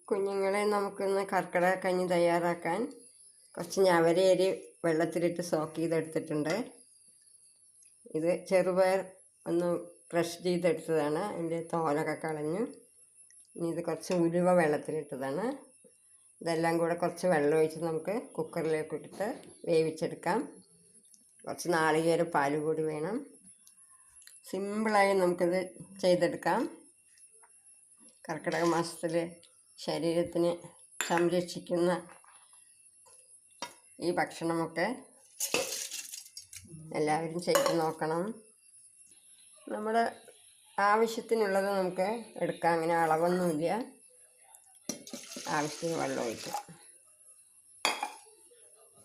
കുഞ്ഞുങ്ങളെ നമുക്കിന്ന് കർക്കിടക കഞ്ഞി തയ്യാറാക്കാൻ കുറച്ച് ഞവരയരി വെള്ളത്തിലിട്ട് സോക്ക് ചെയ്തെടുത്തിട്ടുണ്ട്. ഇത് ചെറുപയർ ഒന്ന് ക്രഷ് ചെയ്തെടുത്തതാണ്. അതിൻ്റെ തോലൊക്കെ കളഞ്ഞു. ഇനി ഇത് കുറച്ച് ഉലുവ വെള്ളത്തിലിട്ടതാണ്. ഇതെല്ലാം കൂടെ കുറച്ച് വെള്ളം ഒഴിച്ച് നമുക്ക് കുക്കറിലേക്ക് ഇട്ടിട്ട് വേവിച്ചെടുക്കാം. കുറച്ച് നാളികേര പാൽ കൂടി വേണം. സിമ്പിളായി നമുക്കിത് ചെയ്തെടുക്കാം. കർക്കിടക മാസത്തിൽ ശരീരത്തിന് സംരക്ഷിക്കുന്ന ഈ ഭക്ഷണമൊക്കെ എല്ലാവരും ചെയ്ത് നോക്കണം. നമ്മുടെ ആവശ്യത്തിനുള്ളത് നമുക്ക് എടുക്കാം. അങ്ങനെ അളവൊന്നുമില്ല. ആവശ്യത്തിന് വെള്ളം ഒഴിക്കാം.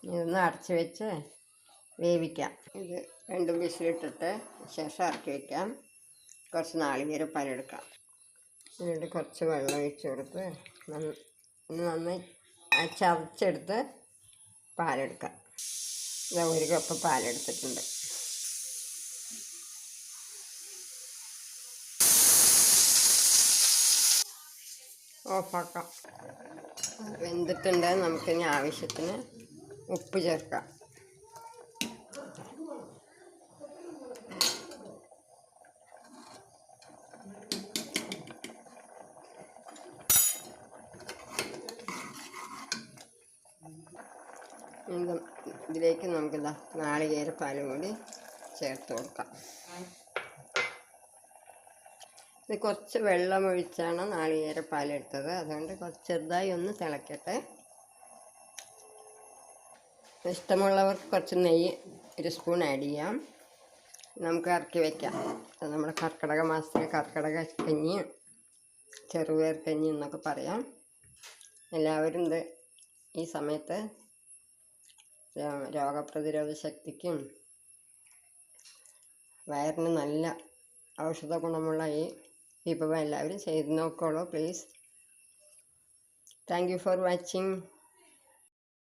ഇതൊന്ന് അടച്ച് വെച്ച് വേവിക്കാം. ഇത് 2 വിസിലിട്ടിട്ട് ശേഷം ഇറക്കി വയ്ക്കാം. കുറച്ച് നാളികേര പാലെടുക്കാം. ഇതിലിട്ട് കുറച്ച് വെള്ളം ഒഴിച്ച് കൊടുത്ത് നന്നായി ചതച്ചെടുത്ത് പാലെടുക്കാം. ഇത് 1 കപ്പ് പാലെടുത്തിട്ടുണ്ട്. ഓഫാക്കാം. വെന്തിട്ടുണ്ട്. നമുക്കിനി ആവശ്യത്തിന് ഉപ്പ് ചേർക്കാം. ഇതിലേക്ക് നമുക്ക് നാളികേര പാലും കൂടി ചേർത്ത് കൊടുക്കാം. ഇത് കുറച്ച് വെള്ളം ഒഴിച്ചാണ് നാളികേര പാലെടുത്തത്. അതുകൊണ്ട് കുറച്ച് ചെറുതായി ഒന്ന് തിളക്കട്ടെ. ഇഷ്ടമുള്ളവർക്ക് കുറച്ച് നെയ്യ് 1 സ്പൂൺ ആഡ് ചെയ്യാം. നമുക്ക് ഇറക്കി വയ്ക്കാം. അത് നമ്മുടെ കർക്കിടക മാസത്തിലെ കർക്കിടക കഞ്ഞി, ചെറുപയർ കഞ്ഞി എന്നൊക്കെ പറയാം. എല്ലാവരും ഇത് ഈ സമയത്ത് രോഗപ്രതിരോധ ശക്തിക്കും വയറിന് നല്ല ഔഷധ ഗുണമുള്ള ഈ വിഭവം എല്ലാവരും ചെയ്ത് നോക്കോളൂ please. Thank you for watching.